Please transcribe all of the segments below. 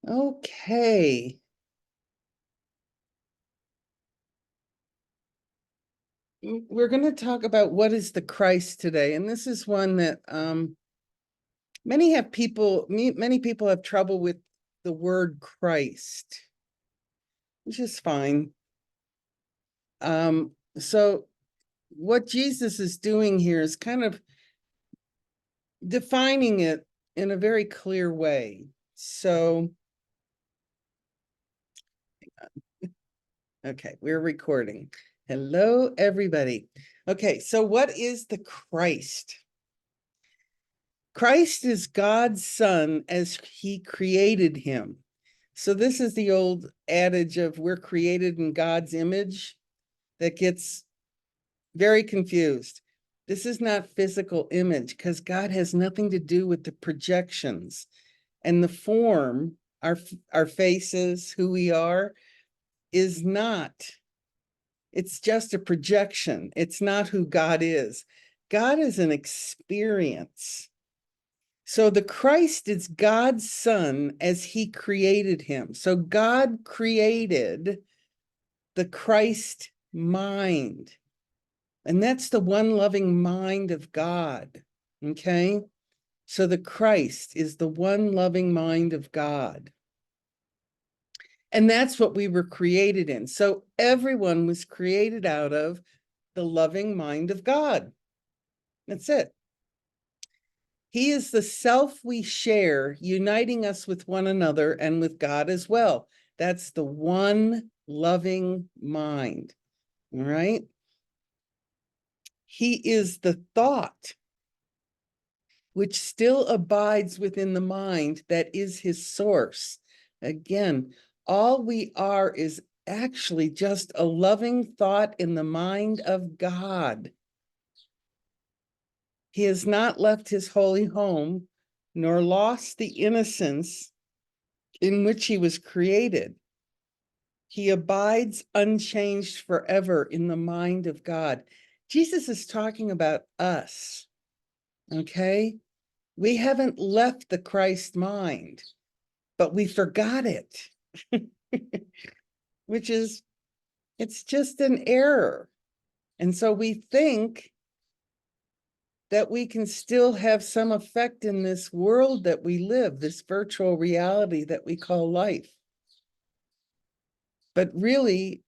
Okay. We're going to talk about what is the Christ today. And this is one that many people have trouble with the word Christ, which is fine. So what Jesus is doing here is kind of defining it in a very clear way. So, okay, we're recording. Hello, everybody. Okay, so what is the Christ? Christ is God's son as he created him. So this is the old adage of we're created in God's image that gets very confused. This is not physical image because God has nothing to do with the projections and the form, our faces, who we are, is not. It's just a projection. It's not who God is. God is an experience. So the Christ is God's son as he created him. So God created the Christ mind. And that's the one loving mind of God. Okay? So the Christ is the one loving mind of God. And that's what we were created in. So everyone was created out of the loving mind of God. That's it. He is the self we share, uniting us with one another and with God as well. That's the one loving mind. All right. He is the thought which still abides within the mind that is his source. Again, all we are is actually just a loving thought in the mind of God. He has not left his holy home, nor lost the innocence in which he was created. He abides unchanged forever in the mind of God. Jesus is talking about us, okay? We haven't left the Christ mind, but we forgot it, which is, it's just an error. And so we think that we can still have some effect in this world that we live, this virtual reality that we call life. But really,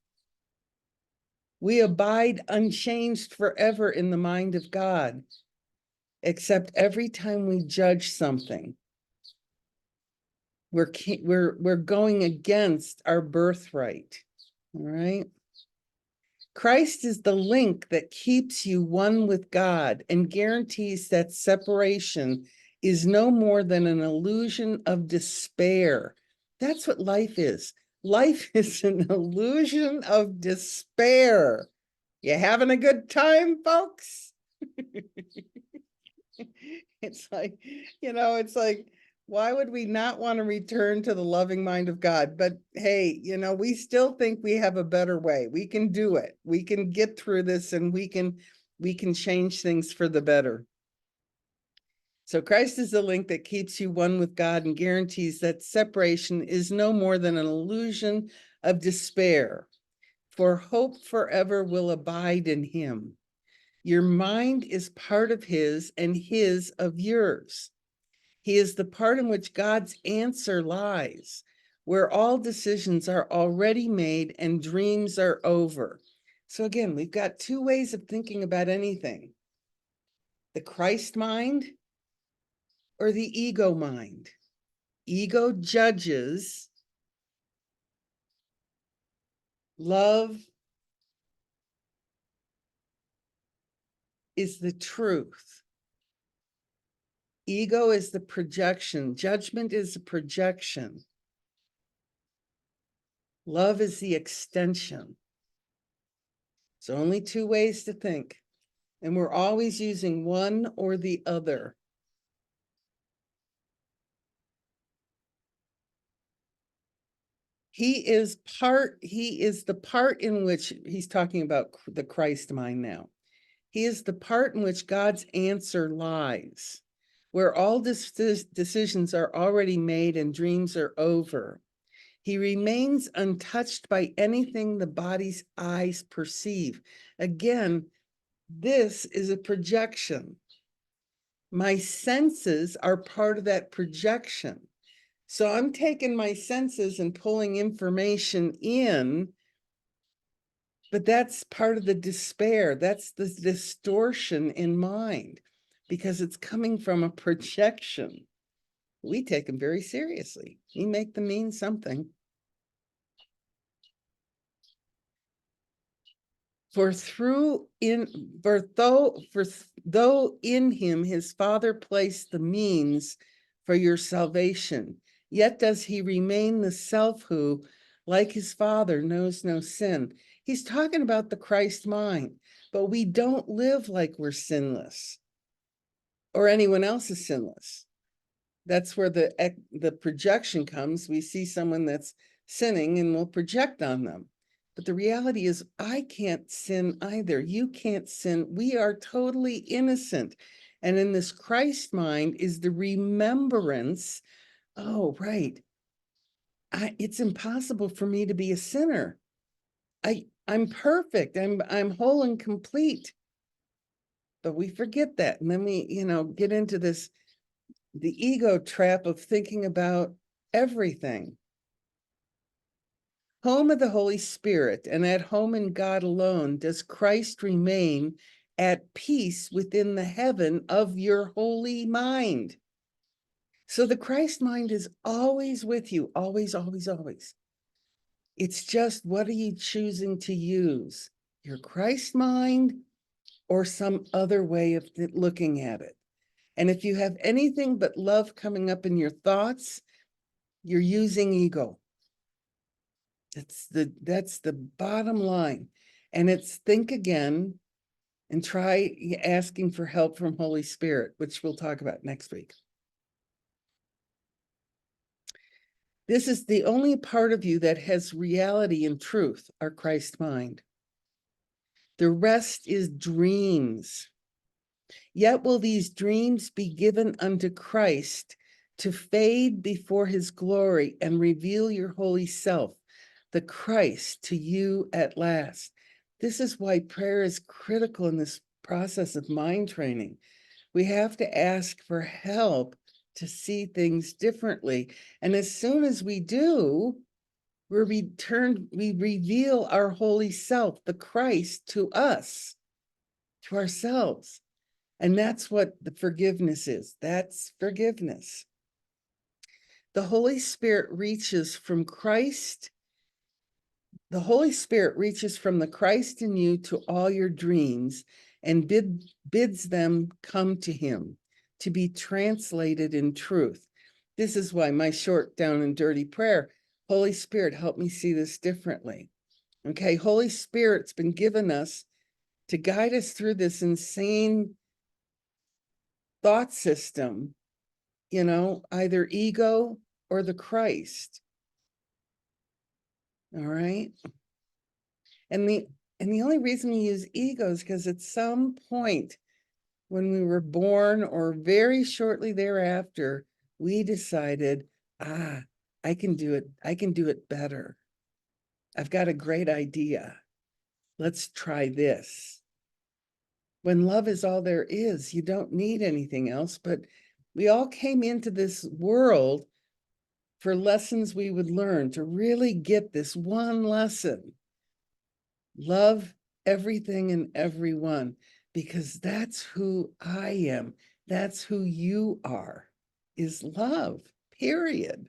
we abide unchanged forever in the mind of God, except every time we judge something, we're going against our birthright. All right. Christ is the link that keeps you one with God and guarantees that separation is no more than an illusion of despair. That's what life is. Life is an illusion of despair. You having a good time, folks? It's like, it's like, why would we not want to return to the loving mind of God? But hey, we still think we have a better way. We can do it. We can get through this and we can change things for the better. So Christ is the link that keeps you one with God and guarantees that separation is no more than an illusion of despair, for hope forever will abide in him. Your mind is part of his and his of yours. He is the part in which God's answer lies, where all decisions are already made and dreams are over. So again, we've got two ways of thinking about anything: the Christ mind or the ego mind. Ego judges, love is the truth. Ego is the projection. Judgment is a projection. Love is the extension. So only two ways to think. And we're always using one or the other. He is the part in which he's talking about the Christ mind now. He is the part in which God's answer lies, where all decisions are already made and dreams are over. He remains untouched by anything the body's eyes perceive. Again, this is a projection. My senses are part of that projection. So I'm taking my senses and pulling information in, but that's part of the despair. That's the distortion in mind because it's coming from a projection. We take them very seriously. We make them mean something. For though in him his Father placed the means for your salvation, yet does he remain the self who, like his Father, knows no sin. He's talking about the Christ mind, but we don't live like we're sinless or anyone else is sinless. That's where the projection comes. We see someone that's sinning and we'll project on them. But the reality is, I can't sin either. You can't sin. We are totally innocent. And in this Christ mind is the remembrance. Oh, right. It's impossible for me to be a sinner. I'm perfect. I'm whole and complete. But we forget that. And then we, get into the ego trap of thinking about everything. Home of the Holy Spirit, and at home in God alone, does Christ remain at peace within the heaven of your holy mind. So the Christ mind is always with you, always, always, always. It's just, what are you choosing to use? Your Christ mind or some other way of looking at it? And if you have anything but love coming up in your thoughts, you're using ego. That's the bottom line. And it's think again and try asking for help from Holy Spirit, which we'll talk about next week. This is the only part of you that has reality and truth, our Christ mind. The rest is dreams. Yet will these dreams be given unto Christ to fade before his glory and reveal your holy self, the Christ, to you at last. This is why prayer is critical in this process of mind training. We have to ask for help to see things differently. And as soon as we do, we reveal our holy self, the Christ, to us, to ourselves. And that's what the forgiveness is. That's forgiveness. The Holy Spirit reaches from Christ. The Holy Spirit reaches from the Christ in you to all your dreams and bids them come to him to be translated in truth. This is why my short, down and dirty prayer, Holy Spirit, help me see this differently. Okay, Holy Spirit's been given us to guide us through this insane thought system, either ego or the Christ. All right. And the only reason we use ego is because at some point when we were born or very shortly thereafter, we decided, I can do it. I can do it better. I've got a great idea. Let's try this. When love is all there is, you don't need anything else. But we all came into this world for lessons we would learn, to really get this one lesson. Love everything and everyone, because that's who I am. That's who you are, is love, period.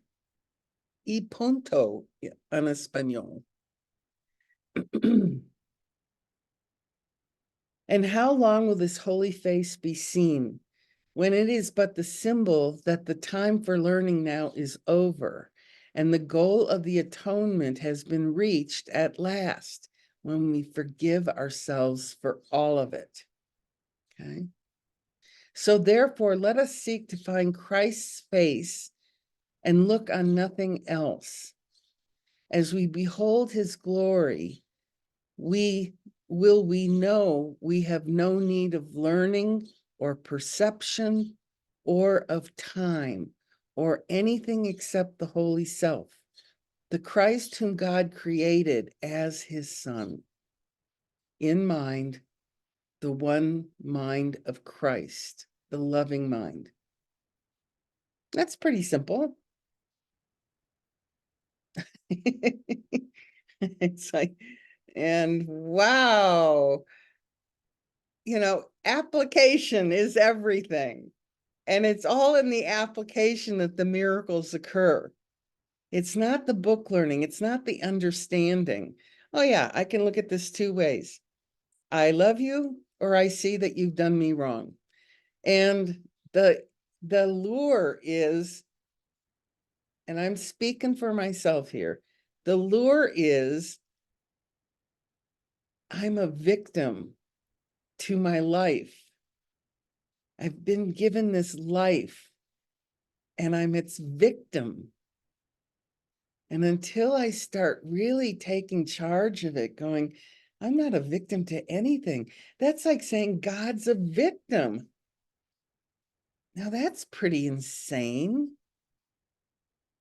Y punto en español. And how long will this holy face be seen, when it is but the symbol that the time for learning now is over, and the goal of the atonement has been reached at last, when we forgive ourselves for all of it? Okay. So therefore, let us seek to find Christ's face and look on nothing else. As we behold his glory, we know we have no need of learning or perception or of time, or anything except the Holy Self, the Christ whom God created as his Son. In mind, the one mind of Christ, the loving mind. That's pretty simple. It's like, and wow, application is everything. And it's all in the application that the miracles occur. It's not the book learning. It's not the understanding. Oh yeah, I can look at this two ways. I love you, or I see that you've done me wrong. And the lure is, and I'm speaking for myself here, the lure is I'm a victim to my life. I've been given this life and I'm its victim. And until I start really taking charge of it, going, I'm not a victim to anything. That's like saying God's a victim. Now that's pretty insane.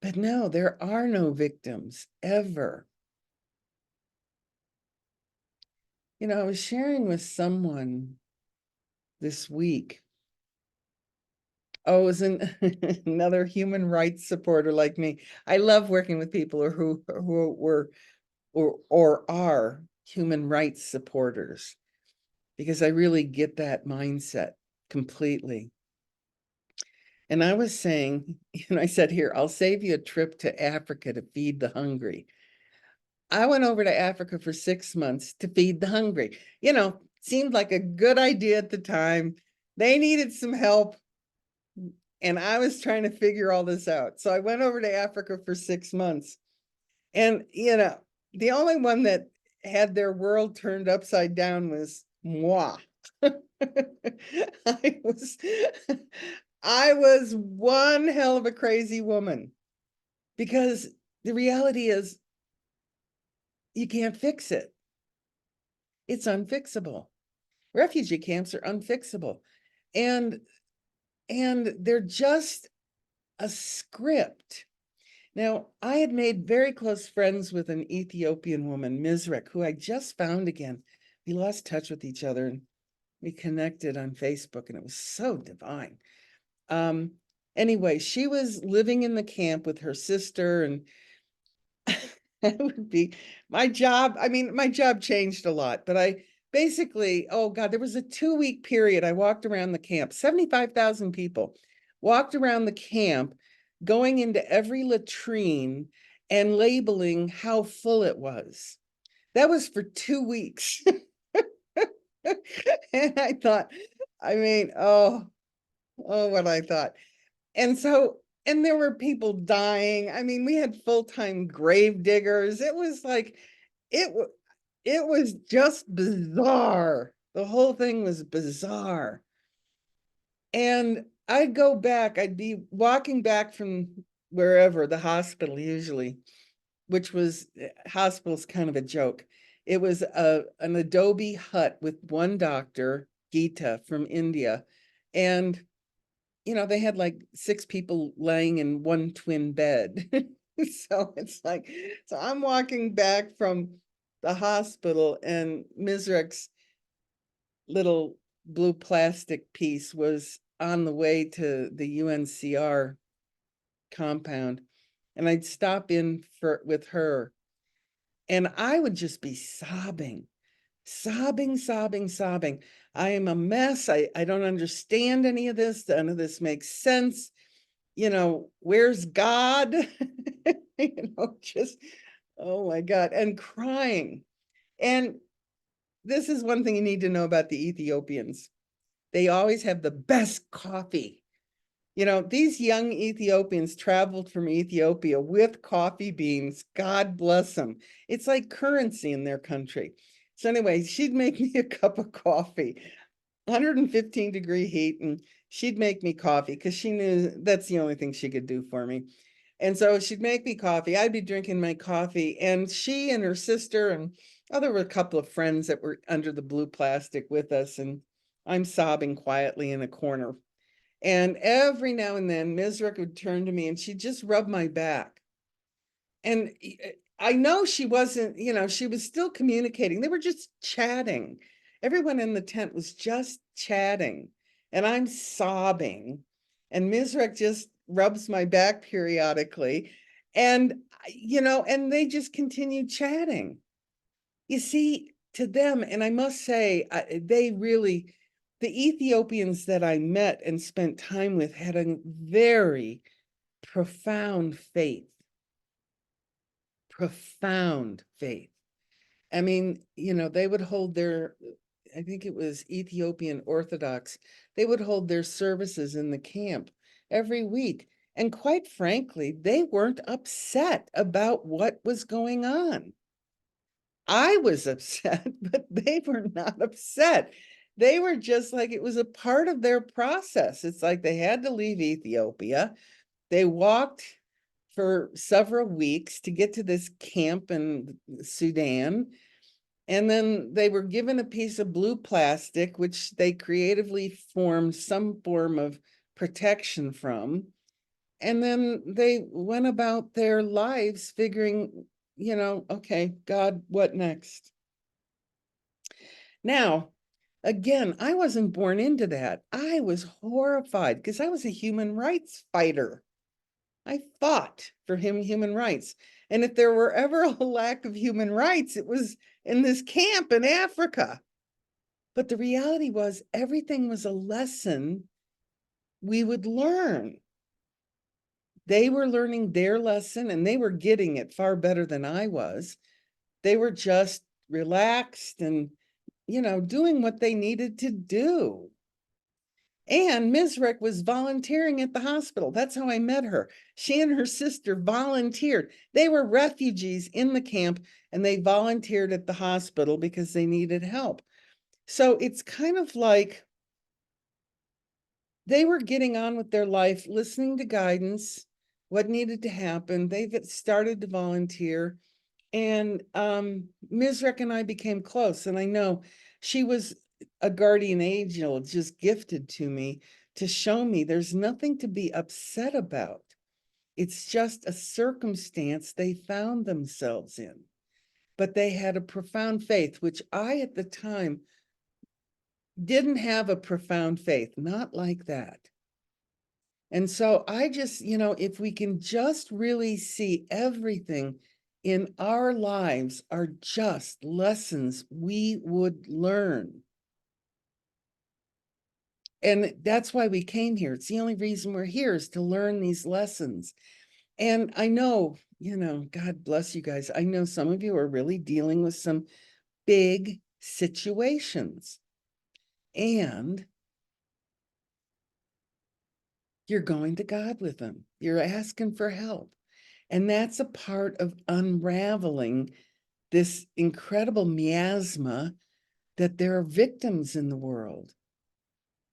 But no, there are no victims ever. I was sharing with someone this week. Oh, it was another human rights supporter like me. I love working with people who were or are human rights supporters, because I really get that mindset completely. And I was saying, I said, here, I'll save you a trip to Africa to feed the hungry. I went over to Africa for 6 months to feed the hungry. Seemed like a good idea at the time. They needed some help, and I was trying to figure all this out. So I went over to Africa for 6 months. And, the only one that had their world turned upside down was moi. I was, I was one hell of a crazy woman, because the reality is you can't fix it. It's unfixable. Refugee camps are unfixable. And they're just a script. Now, I had made very close friends with an Ethiopian woman, Mizrek, who I just found again. We lost touch with each other and we connected on Facebook, and it was so divine. Anyway, she was living in the camp with her sister, and that would be my job. I mean, my job changed a lot, but I basically, oh God, there was a 2-week period. I walked around the camp, 75,000 people, walked around the camp, going into every latrine and labeling how full it was. That was for 2 weeks. And I thought, what I thought. And so, and there were people dying. I mean, we had full-time grave diggers. It was like, it was just bizarre. The whole thing was bizarre. And I'd go back, I'd be walking back from wherever, the hospital usually, which was, hospital's kind of a joke. It was an adobe hut with one doctor, Gita from India. And, they had like 6 people laying in one twin bed. So it's like, so I'm walking back from the hospital, and Mizrek's little blue plastic piece was on the way to the UNCR compound, and I'd stop in with her, and I would just be sobbing. I am a mess. I don't understand any of this. None of this makes sense. Where's God? Just, oh my God, and crying. And this is one thing you need to know about the Ethiopians. They always have the best coffee. These young Ethiopians traveled from Ethiopia with coffee beans. God bless them. It's like currency in their country. So anyway, she'd make me a cup of coffee, 115-degree heat, and she'd make me coffee because she knew that's the only thing she could do for me. And so she'd make me coffee. I'd be drinking my coffee, and she and her sister and there were a couple of friends that were under the blue plastic with us, and I'm sobbing quietly in a corner. And every now and then, Mizrak would turn to me and she'd just rub my back. And I know she wasn't, she was still communicating. They were just chatting. Everyone in the tent was just chatting. And I'm sobbing. And Mizrak just rubs my back periodically. And, and they just continued chatting. You see, to them, and I must say, the Ethiopians that I met and spent time with had a very profound faith. Profound faith. I mean, they would hold I think it was Ethiopian Orthodox, they would hold their services in the camp every week. And quite frankly, they weren't upset about what was going on. I was upset, but they were not upset. They were just like, it was a part of their process. It's like they had to leave Ethiopia. They walked for several weeks to get to this camp in Sudan. And then they were given a piece of blue plastic, which they creatively formed some form of protection from. And then they went about their lives figuring, okay, God, what next? Now, again, I wasn't born into that. I was horrified because I was a human rights fighter. I fought for human rights. And if there were ever a lack of human rights, it was in this camp in Africa. But the reality was everything was a lesson we would learn. They were learning their lesson and they were getting it far better than I was. They were just relaxed and, doing what they needed to do. And Mizrak was volunteering at the hospital. That's how I met her. She and her sister volunteered. They were refugees in the camp and they volunteered at the hospital because they needed help. So it's kind of like they were getting on with their life, listening to guidance, what needed to happen. They've started to volunteer. And Mizrak and I became close. And I know she was a guardian angel just gifted to me to show me there's nothing to be upset about. It's just a circumstance they found themselves in. But they had a profound faith, which I at the time didn't have a profound faith, not like that. And so I just, if we can just really see everything in our lives are just lessons we would learn. And that's why we came here. It's the only reason we're here is to learn these lessons. And I know, God bless you guys. I know some of you are really dealing with some big situations. And you're going to God with them. You're asking for help. And that's a part of unraveling this incredible miasma that there are victims in the world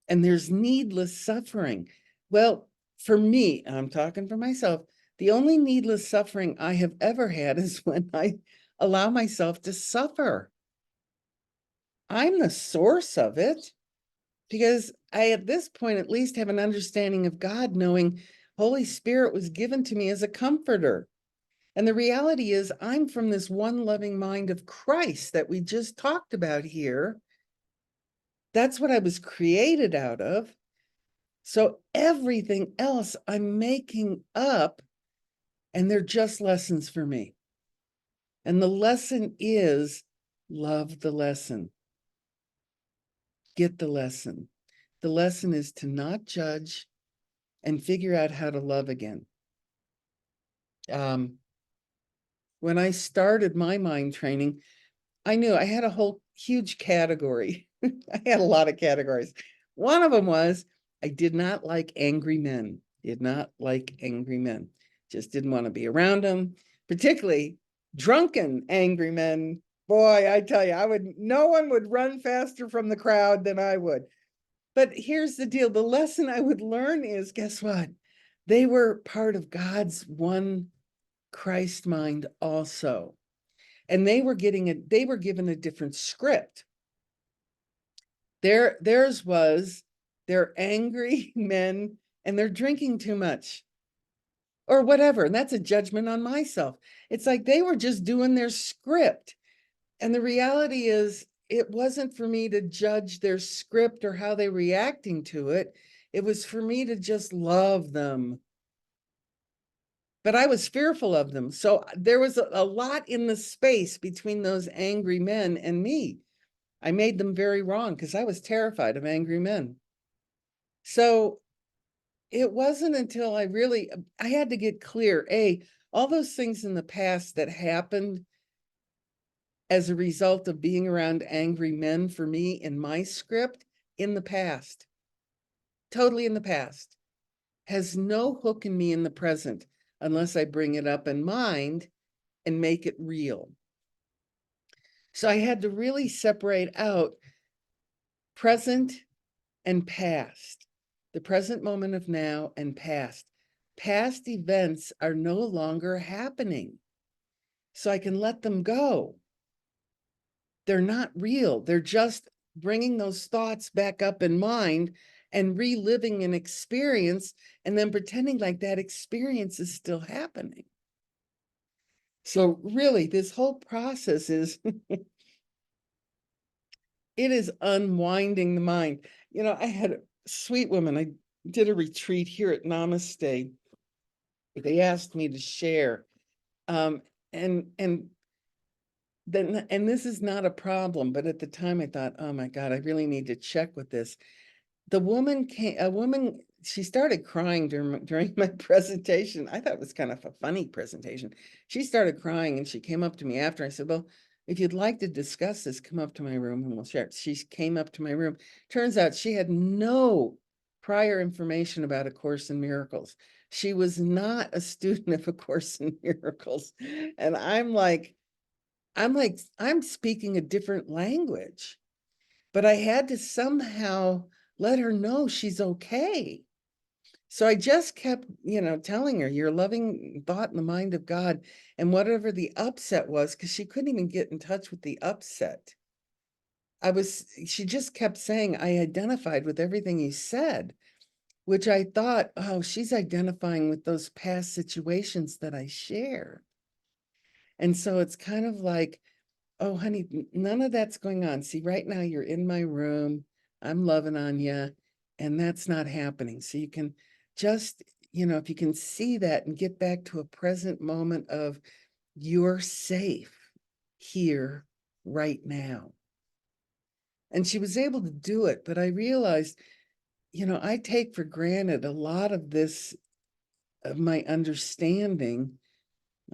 and there's needless suffering. Well, for me, I'm talking for myself, the only needless suffering I have ever had is when I allow myself to suffer. I'm the source of it because I, at this point, at least have an understanding of God, knowing Holy Spirit was given to me as a comforter. And the reality is I'm from this one loving mind of Christ that we just talked about here. That's what I was created out of. So everything else I'm making up, and they're just lessons for me. And the lesson is love the lesson. Get the lesson. The lesson is to not judge and figure out how to love again. When I started my mind training, I knew I had a whole huge category. I had a lot of categories. One of them was I did not like angry men. Did not like angry men. Just didn't want to be around them, particularly drunken angry men. Boy, I tell you, no one would run faster from the crowd than I would. But here's the deal. The lesson I would learn is, guess what? They were part of God's one Christ mind also. And they were given a different script. Theirs was they're angry men and they're drinking too much or whatever. And that's a judgment on myself. It's like they were just doing their script. And the reality is, it wasn't for me to judge their script or how they're reacting to it. It was for me to just love them. But I was fearful of them. So there was a lot in the space between those angry men and me. I made them very wrong because I was terrified of angry men. So it wasn't until I had to get clear, all those things in the past that happened as a result of being around angry men for me in my script in the past, totally in the past, has no hook in me in the present unless I bring it up in mind and make it real. So I had to really separate out present and past, the present moment of now and past. Past events are no longer happening. So I can let them go. They're not real. They're just bringing those thoughts back up in mind and reliving an experience and then pretending like that experience is still happening. So really, this whole process is, it is unwinding the mind. You know, I had a sweet woman. I did a retreat here at Namaste. They asked me to share. And this is not a problem, but at the time I thought, oh my God, I really need to check with this. She started crying during my presentation. I thought it was kind of a funny presentation. She started crying and she came up to me after. I said, well, if you'd like to discuss this, come up to my room and we'll share it. She came up to my room. Turns out she had no prior information about A Course in Miracles. She was not a student of A Course in Miracles. And I'm speaking a different language, but I had to somehow let her know she's okay. So I just kept, telling her, you're loving thought in the mind of God, and whatever the upset was, because she couldn't even get in touch with the upset. She just kept saying, I identified with everything you said, which I thought, oh, she's identifying with those past situations that I share. And so it's kind of like, oh, honey, none of that's going on. See, right now you're in my room. I'm loving on you, and that's not happening. So you can just, if you can see that and get back to a present moment of you're safe here right now. And she was able to do it, but I realized, I take for granted a lot of this, of my understanding.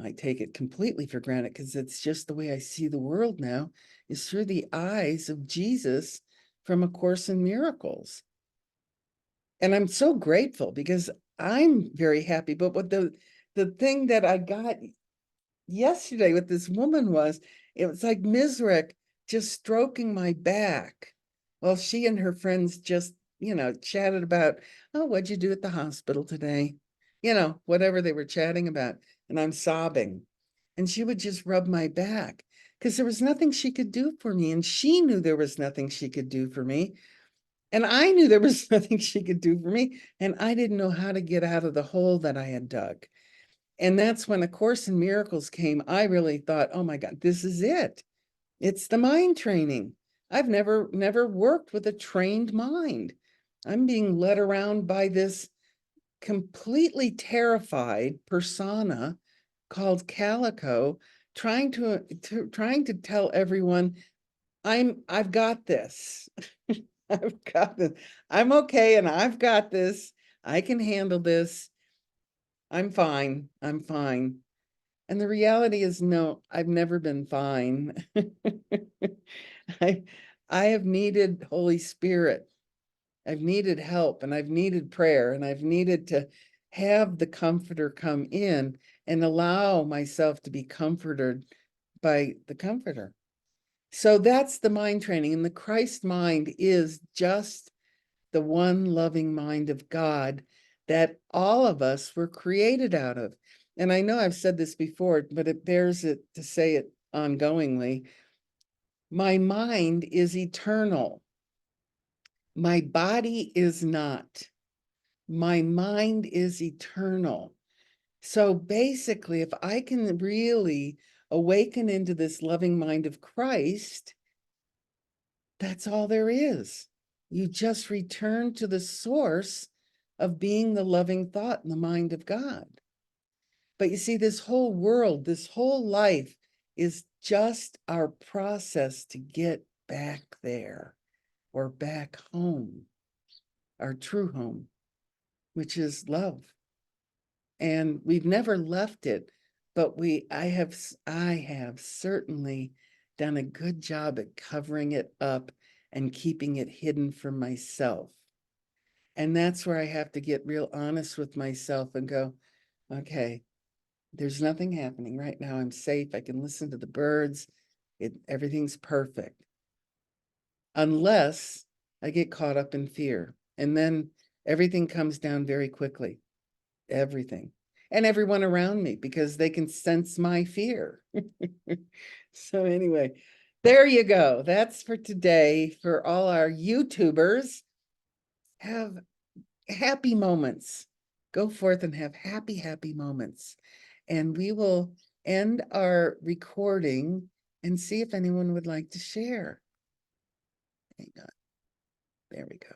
I take it completely for granted because it's just the way I see the world now, is through the eyes of Jesus from A Course in Miracles. And I'm so grateful because I'm very happy. But what the thing that I got yesterday with this woman was, it was like Mizrach just stroking my back while she and her friends just, chatted about, oh, what'd you do at the hospital today? Whatever they were chatting about. And I'm sobbing. And she would just rub my back because there was nothing she could do for me. And she knew there was nothing she could do for me. And I knew there was nothing she could do for me. And I didn't know how to get out of the hole that I had dug. And that's when A Course in Miracles came. I really thought, oh my God, this is it. It's the mind training. I've never worked with a trained mind. I'm being led around by this completely terrified persona called Calico, trying to tell everyone, I've got this. I've got this. I'm okay, and I've got this. I can handle this. I'm fine. I'm fine. And the reality is, no, I've never been fine. I have needed Holy Spirit. I've needed help, and I've needed prayer, and I've needed to have the Comforter come in and allow myself to be comforted by the Comforter. So that's the mind training. And the Christ mind is just the one loving mind of God that all of us were created out of. And I know I've said this before, but it bears it to say it ongoingly. My mind is eternal. My body is not. My mind is eternal. So basically, if I can really awaken into this loving mind of Christ, that's all there is. You just return to the source of being the loving thought in the mind of God. But you see, this whole world, this whole life is just our process to get back there or back home, our true home, which is love. And we've never left it, but I have certainly done a good job at covering it up and keeping it hidden from myself. And that's where I have to get real honest with myself and go, okay, there's nothing happening right now. I'm safe. I can listen to the birds. Everything's perfect. Unless I get caught up in fear. And then everything comes down very quickly. Everything. And everyone around me, because they can sense my fear. So anyway, there you go. That's for today. For all our YouTubers, have happy moments. Go forth and have happy, happy moments. And we will end our recording and see if anyone would like to share. Hang on. There we go.